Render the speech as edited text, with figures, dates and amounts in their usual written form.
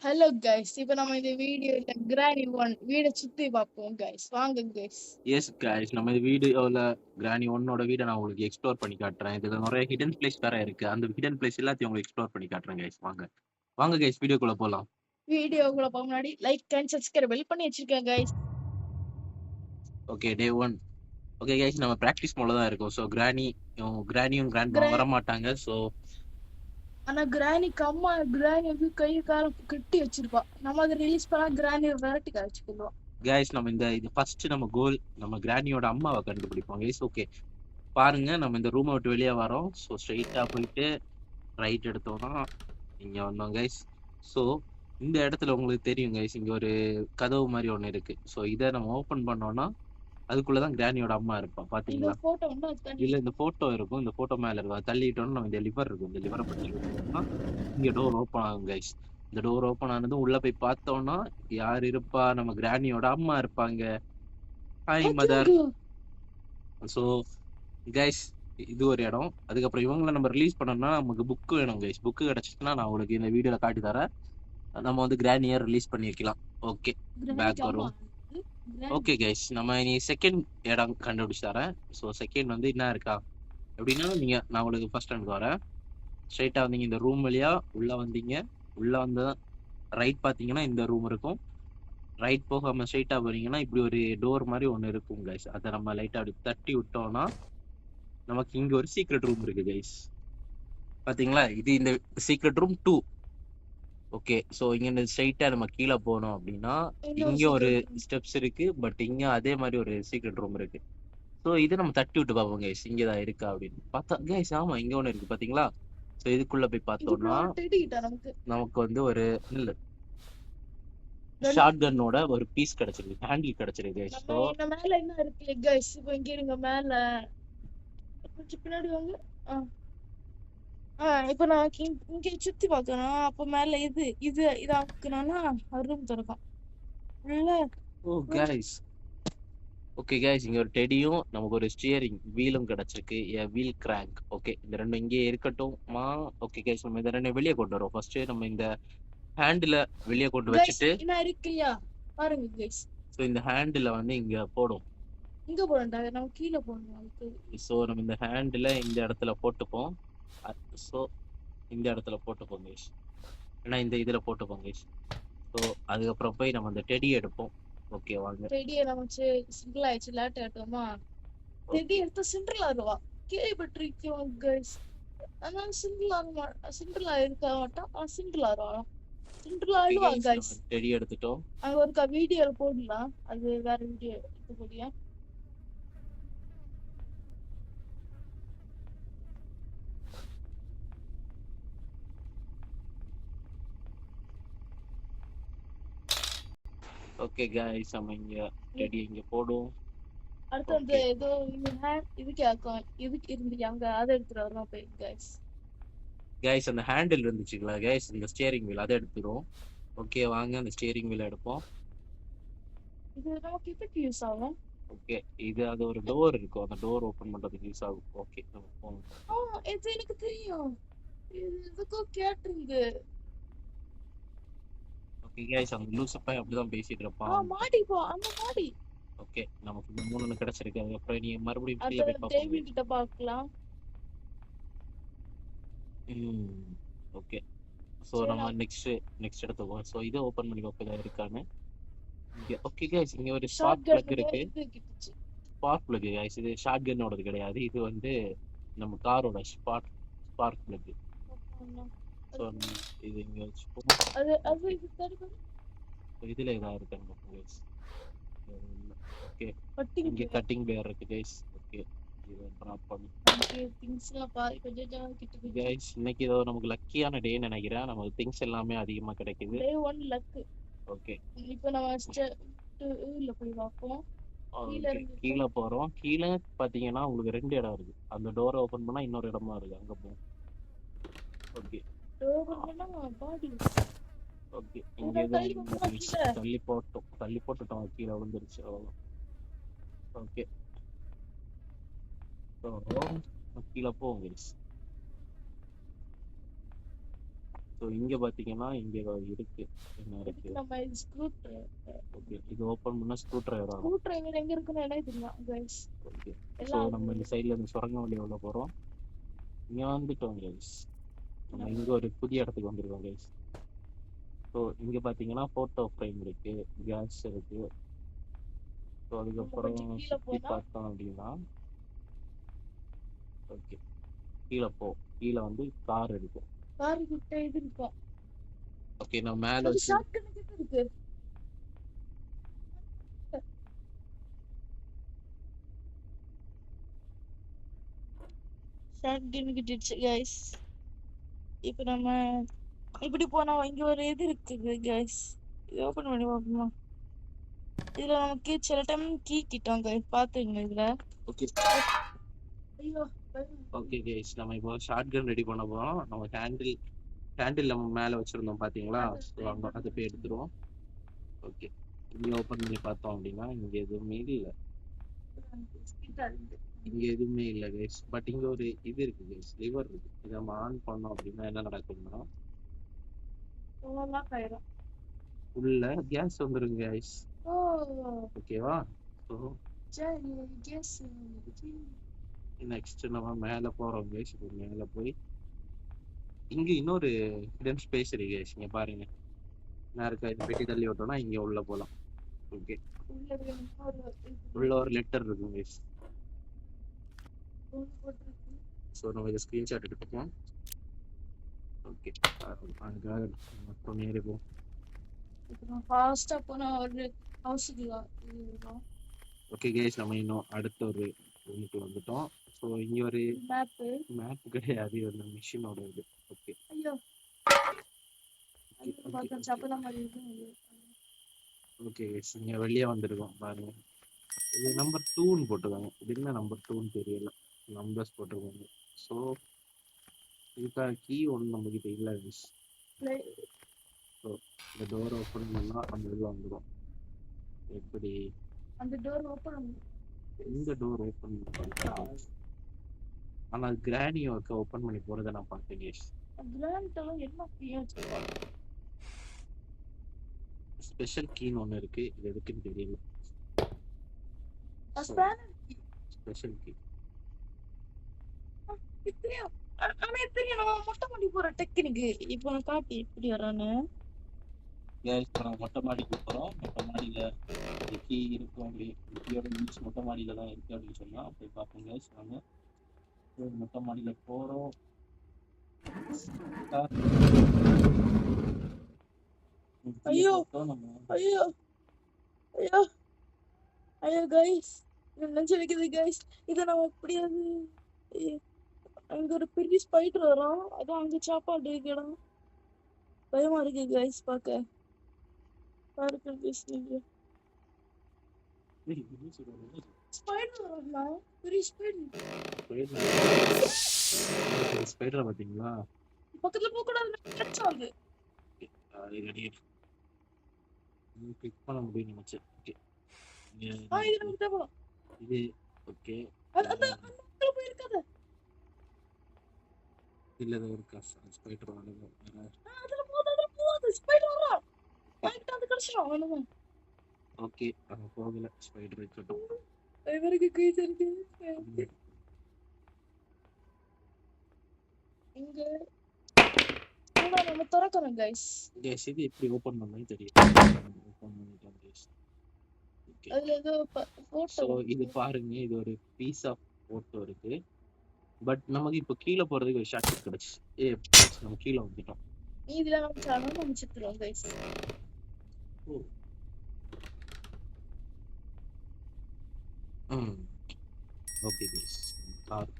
Hello guys, இப்போ நம்ம இந்த வீடியோல கிரானி ஒன் வீடை சுத்தி பார்ப்போம் கைஸ். வாங்க கைஸ். எஸ் கைஸ், நம்ம இந்த வீடியோவில் கிரானி ஒன்னோட வீடை நான் உங்களுக்கு எக்ஸ்ப்ளோர் பண்ணி காட்டுறேன். இதில் நிறைய ஹிடன் பிளேஸ் வேற இருக்கு. அந்த ஹிடன் பிளேஸ் எல்லாத்தையும் உங்களுக்கு எக்ஸ்ப்ளோர் பண்ணி காட்டுறேன் கைஸ். வாங்க வாங்க கைஸ், வீடியோக்குள்ள போகலாம். வீடியோக்குள்ள போக முன்னாடி லைக் அண்ட் சப்ஸ்கிரைப் பெல் பண்ணி வச்சிருக்கேன் கைஸ். ஓகே, டே 1. ஓகே கைஸ், நம்ம பிராக்டிஸ் மோட்ல தான் இருக்கோம். ஸோ கிரானியும் கிராண்ட் வர மாட்டாங்க. ஸோ ஆனா கிரானிக்கு அம்மா கிரானி வந்து கை காலம் கட்டி வச்சிருப்பா. நம்ம அதை ரிலீஸ் பண்ணா கிரானி விரட்டி காய்ச்சிக்குவோம். கைஸ், நம்ம இது ஃபர்ஸ்ட் நம்ம கோல் நம்ம கிரானியோட அம்மாவை கண்டுபிடிப்போம் கைஸ். ஓகே பாருங்க, நம்ம இந்த ரூமை விட்டு வெளியே வரோம். ஸோ ஸ்ட்ரெயிட்டாக போயிட்டு ரைட் எடுத்தோம்னா இங்கே வந்தோம் கைஸ். ஸோ இந்த இடத்துல உங்களுக்கு தெரியும் கைஸ், இங்கே ஒரு கதவு மாதிரி ஒன்று இருக்கு. ஸோ இதை நம்ம ஓப்பன் பண்ணோம்னா அதுக்குள்ளதான் கிரானியோட அம்மா இருப்பா. பாத்தீங்களா? இல்ல, இந்த போட்டோ இருக்கும். இந்த போட்டோ மேல இருக்கும். தள்ளிட்டோம்னா நம்ம இந்த லிவர் இருக்கும். இந்த லிவரை பத்தி இங்க டோர் ஓப்பன் ஆகும் கைஸ். இந்த டோர் ஓப்பன் ஆனதும் உள்ள போய் பார்த்தோம்னா யார் இருப்பா? நம்ம கிரானியோட அம்மா இருப்பாங்க. Hi mother. ஸோ கைஸ், இது ஒரு இடம். அதுக்கப்புறம் இவங்களை நம்ம ரிலீஸ் பண்ணோம்னா நமக்கு புக்கு வேணும் கைஸ். புக்கு கிடைச்சிச்சுன்னா நான் உங்களுக்கு இந்த வீடியோல காட்டி தரேன். நம்ம வந்து கிரானியை ரிலீஸ் பண்ணி வைக்கலாம். ஓகே, பேக் வரும். ஓகே கைஸ், நம்ம இனி செகண்ட் இடம் கண்டுபிடிச்சு தரேன். ஸோ செகண்ட் வந்து என்ன இருக்கா எப்படின்னா, நான் உங்களுக்கு ஃபர்ஸ்ட் டைம் வரேன். ஸ்ட்ரைட்டா வந்தீங்க, இந்த ரூம் வழியா உள்ள வந்தீங்க. உள்ள வந்து ரைட் பார்த்தீங்கன்னா இந்த ரூம் இருக்கும். ரைட் போகாம ஸ்ட்ரைட்டா போறீங்கன்னா இப்படி ஒரு டோர் மாதிரி ஒன்று இருக்கும் கைஸ். அதை நம்ம லைட்டா அப்படி தட்டி விட்டோம்னா நமக்கு இங்க ஒரு சீக்ரெட் ரூம் இருக்கு கைஸ். பாத்தீங்களா? இது இந்த சீக்ரெட் ரூம் 2. ஓகே, ஸோ இங்க ஸ்ட்ரைட்டா நம்ம கீழே போனோம் அப்படின்னா இங்க ஒரு ஸ்டெப்ஸ் இருக்கு. பட் இங்க அதே மாதிரி ஒரு சீக்ரெட் ரூம் இருக்கு. ஸோ இதை நம்ம தட்டி விட்டு பார்ப்போம் கைஸ், இங்கதான் இருக்கா அப்படின்னு பார்த்தா. கைஸ் ஆமா, இங்க ஒன்று இருக்கு பாத்தீங்களா? ஸோ இதுக்குள்ள போய் பார்த்தோம்னா நமக்கு வந்து ஒரு இல்ல ஷார்ட் கன்னோட ஒரு பீஸ் கிடைச்சிருக்கு, ஹேண்டில் கிடைச்சிருக்கு கைஸ். ஸோ மேல என்ன இருக்கு கைஸ்? இப்போ இங்க இருங்க, மேல கொஞ்சம் பின்னாடி வாங்க. இப்ப நான் இங்க சுத்தி பார்க்கணும். அப்ப மேல இது இது இது அமுக்குனா ரூம் திறக்கும். ஓ கைஸ், ஓகே கைஸ், இங்க ஒரு டெடியும் நமக்கு ஒரு ஸ்டியரிங் வீலும் கிடைச்சிருக்கு. Wheel crank. ஓகே, இந்த ரெண்டும் இங்கே இருக்கட்டும்மா. ஓகே கைஸ், நம்ம இந்த ரெண்டும் வெளியே கொண்டு வரோம். ஃபர்ஸ்ட் நம்ம இந்த ஹேண்டில் வெளியே கொண்டு வச்சுட்டு என்ன இருக்குயா பாருங்க கைஸ். ஸோ இந்த ஹேண்டில் வந்து இங்க போடும். இங்க போடண்டா, நம்ம கீழே போடணும். ஸோ நம்ம இந்த ஹேண்டில் இந்த இடத்துல போட்டுப்போம். ஸோ இந்த இடத்துல போட்டுப்போம் கைஸ், ஏன்னா இந்த இதுல போட்டுப்போம் கைஸ். ஸோ அதுக்கப்புறம் போய் நம்ம இந்த டெடி எடுப்போம். ஓகே வாங்க. டெடியை நம்ம சிங்கிள் ஆயிடுச்சு, லேட் ஆட்டோமா. டெடி எடுத்து சிங்கிள் ஆடுவா. கேள்விப்பட்டிருக்கோம் கைஸ். ஆனா சிங்கிள் இருக்க மாட்டான். சிங்கிள் ஆடுவா. சிங்கிள் ஆடுவா கைஸ். டெடி எடுத்துட்டோம். அங்க ஒரு வீடியோ போடலாம். அது வேற வீடியோ எடுத்து போடியா? ஓகே கைஸ், நம்ம இங்க டெடி இங்க போடுவோம். அடுத்து வந்து ஏதோ இதுக்கு ஆக்கும். இதுக்கு இருந்து அங்க அதை எடுத்துட்டு வரணும் போய் கைஸ். கைஸ், அந்த ஹேண்டில் இருந்துச்சுங்களா கைஸ், இந்த ஸ்டியரிங் வீல் அதை எடுத்துரும். ஓகே வாங்க, அந்த ஸ்டியரிங் வீல் எடுப்போம். இது நமக்கு எதுக்கு யூஸ் ஆகும்? ஓகே, இது அது ஒரு டோர் இருக்கும். அந்த டோர் ஓபன் பண்றதுக்கு யூஸ் ஆகும். ஓகே நம்ம போவோம். இது எனக்கு தெரியும். இதுக்கு கேட்டரிங். ஓகே கைஸ், அந்த லூசப்பா அப்படிதான் பேசிட்டு இருப்பான். மாடி போ, அந்த மாடி. ஓகே, நமக்கு 3 கிடைச்சிருக்கு. அதுக்கப்புறம் நீ மறுபடியும் கீழ போய் பாப்போம். கிட்ட பார்க்கலாம். ஓகே, ஸோ நம்ம நெக்ஸ்ட் எடுத்துக்குவோம். ஸோ இதை ஓப்பன் பண்ணி பார்ப்பதா இருக்கான்னு. ஓகே கைஸ், இங்க ஒரு ஸ்பார்க் பிளக் இருக்கு. ஸ்பார்க் பிளக் கைஸ், இது ஷார்ட் கன்னோடது கிடையாது. இது வந்து நம்ம காரோட ஸ்பார்க் பிளக். ஸோ இது இங்க வச்சுப்போம். இதுல ஏதாவது இருக்காங்க கைஸ்? ஓகே, இங்க கட்டிங் பிளேயர் இருக்கு கைஸ். ஓகே, இதை டிராப் பண்ணு கைஸ். இன்னைக்கு ஏதோ நமக்கு லக்கியான டே நினைக்கிறேன். நமக்கு திங்ஸ் எல்லாமே அதிகமா கிடைக்குது. ஓகே, இப்போ நம்ம போய் பார்ப்போம். கீழே போறோம். கீழே பாத்தீங்கன்னா உங்களுக்கு 2 இடம் இருக்கு. அந்த டோரை ஓபன் பண்ணா இன்னொரு இடமா இருக்கு, அங்க போவோம். ஓகே ஓகே, இங்க தள்ளி போட்டுட்டோம். கீழே விழுந்துருச்சு. ஓகே, கீழே போவோம் கைஸ். ஸோ இங்க பாத்தீங்கன்னா இங்க இருக்கு. என்ன இருக்கு? இதுக்கு நம்ம ஸ்க்ரூ ஓகே. இது ஓபன் பண்ணா ஸ்க்ரூ டிரைவர் ஸ்க்ரூ ஆகும். டிரைவர் எங்க இருக்குன்னு எனக்கு தெரியும் கைஸ். ஓகே. ஸோ எல்லாம் நம்ம இந்த சைடுல இருந்து சுரங்க வழி உள்ள போறோம். இங்க வந்துட்டோம் கைஸ். நம்ம இங்க ஒரு புதிய இடத்துக்கு வந்திருக்கோம் கைஸ். ஸோ இங்க பாத்தீங்கன்னா போட்டோ ஃப்ரேம் இருக்கு, கேஸ் இருக்கு. ஸோ அதுக்கப்புறம் கொஞ்சம் கீழே சுத்தி போனா பார்த்தோம் அப்படின்னா ஓகே கீழே போ. கீழே வந்து கார் இருக்கு. கார் கிட்ட இது இருக்கும். ஓகே நான் மேல ஒரு வச்சு ஷார்ட் கன் கிட்ட இருக்கு. ஷார்ட் கன் கிட்ட கைஸ். இப்போ நம்ம இப்படி போனா இங்க ஒரு இது இருக்குது கைஸ். இது ஓபன் பண்ணி பார்ப்போமா? இதுல நமக்கு சில டைம் கீ கிட்டோம் கைஸ். பாத்துங்க இதுல. ஓகே ஐயோ ஓகே கைஸ் நம்ம இப்போ ஷார்ட் கன் ரெடி பண்ண போறோம். நம்ம ஹேண்டில் நம்ம மேல வச்சிருந்தோம் பாத்தீங்களா? ஸோ அங்க அதை போய் எடுத்துருவோம். ஓகே இங்க ஓபன் பண்ணி பார்த்தோம் அப்படின்னா இங்க எதுவுமே இல்லை. இங்க எதுவுமே இல்லை கைஸ். பட் இங்க ஒரு இது இருக்கு கைஸ், லிவர் இருக்கு. இதை நம்ம ஆன் பண்ணோம் அப்படின்னா என்ன நடக்கும்னா உள்ள கேஸ் வந்துருங்க கைஸ். ஓ ஓகேவா? ஸோ சரி கேஸ் நெக்ஸ்ட் நம்ம மேல போறோம் கைஸ். இப்போ மேல போய் இங்க இன்னொரு ஹிடன் ஸ்பேஸ் இருக்கு கைஸ். இங்க பாருங்க, நான் இருக்க இது பெட்டி தள்ளி விட்டோம்னா இங்க உள்ள போலாம். ஓகே உள்ள ஒரு லெட்டர் இருக்கும் கைஸ். ஸோ நம்ம இதை ஸ்க்ரீன்ஷாட் எடுத்துப்போம். ஓகே அதுக்காக மொத்தம் நேரே போகும். ஃபாஸ்டா போனா ஒரு ஹவுஸுக்கு வரும். ஓகே கைஸ் நம்ம இன்னும் அடுத்த ஒரு ரூமுக்கு வந்துட்டோம். ஸோ இங்க ஒரு மேப் கிடையாது, இது ஒரு மிஷினோட இது. ஓகே ஐயோ பார்த்தா சப்பல மாதிரி இருக்கு. ஓகே கைஸ் இங்க வெளியே வந்திருக்கோம் பாருங்க. இது நம்பர் 2ன்னு போட்டுருக்காங்க. இது என்ன நம்பர் 2ன்னு தெரியல, நம்பர்ஸ் போட்டிருக்காங்க. ஸோ இதுக்காக கீ ஒன்று நம்ம கிட்ட இல்லை கைஸ். ஸோ இந்த டோர் ஓப்பன் பண்ணா அந்த இது வந்துடும். எப்படி அந்த டோர் ஓபன் இந்த டோர் ஓப்பன் பண்ணி ஆனா கிரானி ஒர்க்கை ஓப்பன் பண்ணி போறதை நான் பார்த்தேன் கைஸ். கிராண்டெல்லாம் என்ன பிரியோஜனம்? ஸ்பெஷல் கீன்னு ஒன்று இருக்கு, இது எதுக்குன்னு தெரியல. ஸ்பெஷல் கீ தெரியும். நம்ம மொட்டை மாடி போற டெக்னிக்கு இப்போ நான் காட்டி எப்படி வரான்னு. நம்ம மொட்டை மாடிக்கு போகிறோம். மொட்டை மாடியில் கீ இருக்கும். அப்படி கீயோட மீன்ஸ் மொட்டை மாடியில் தான் இருக்கு அப்படின்னு சொன்னால் அப்படி பார்ப்போம் கைஸ். நாங்கள் மொட்டை மாடியில் போகிறோம். ஐயோ ஐயோ ஐயோ ஐயோ கைஸ் நெஞ்சு வைக்குது கைஸ். இதை நம்ம எப்படியாவது அங்க ஒரு பெரிய ஸ்பைடர் வரும். அதான் அங்க சாப்பாடு இடம் பயமா இருக்கு கைஸ். பார்க்க பாருங்க கைஸ், நீங்க ஸ்பைடர் வரும்ல, பெரிய ஸ்பைடர் பார்த்தீங்களா? பக்கத்துல போக கூடாது. கிளிக் பண்ண முடியும் நினைச்சேன். ஓகே இது நமக்கு தேவைப்படும். இது ஓகே அந்த போயிருக்காது. இல்ல ஏதோ இருக்கா ஸ்பைடர் வாங்க. அதுல போகாது ஸ்பைடர் வரும். வாங்கிட்டு வந்து கடிச்சிரும் வேணுமா? ஓகே அங்க போகல ஸ்பைடர் இருக்கட்டும். இவருக்கு கைஸ் இருக்கு. இங்க நம்ம திறக்கறோம் கைஸ். கைஸ் இது எப்படி ஓபன் பண்ணனும் தெரியும். ஓபன் பண்ணிட்டோம் கைஸ். ஓகே அதுல ஏதோ போட்டோ. சோ இது பாருங்க, இது ஒரு பீஸ் ஆஃப் போட்டோ இருக்கு. பட் நமக்கு இப்போ கீழ போறதுக்கு ஒரு ஷார்ட்கட் கிடைச்சு. நம்ம கீழ வந்துட்டோம். இதுல நம்ம சேனல் முடிச்சிட்டோம் கைஸ். Okay guys car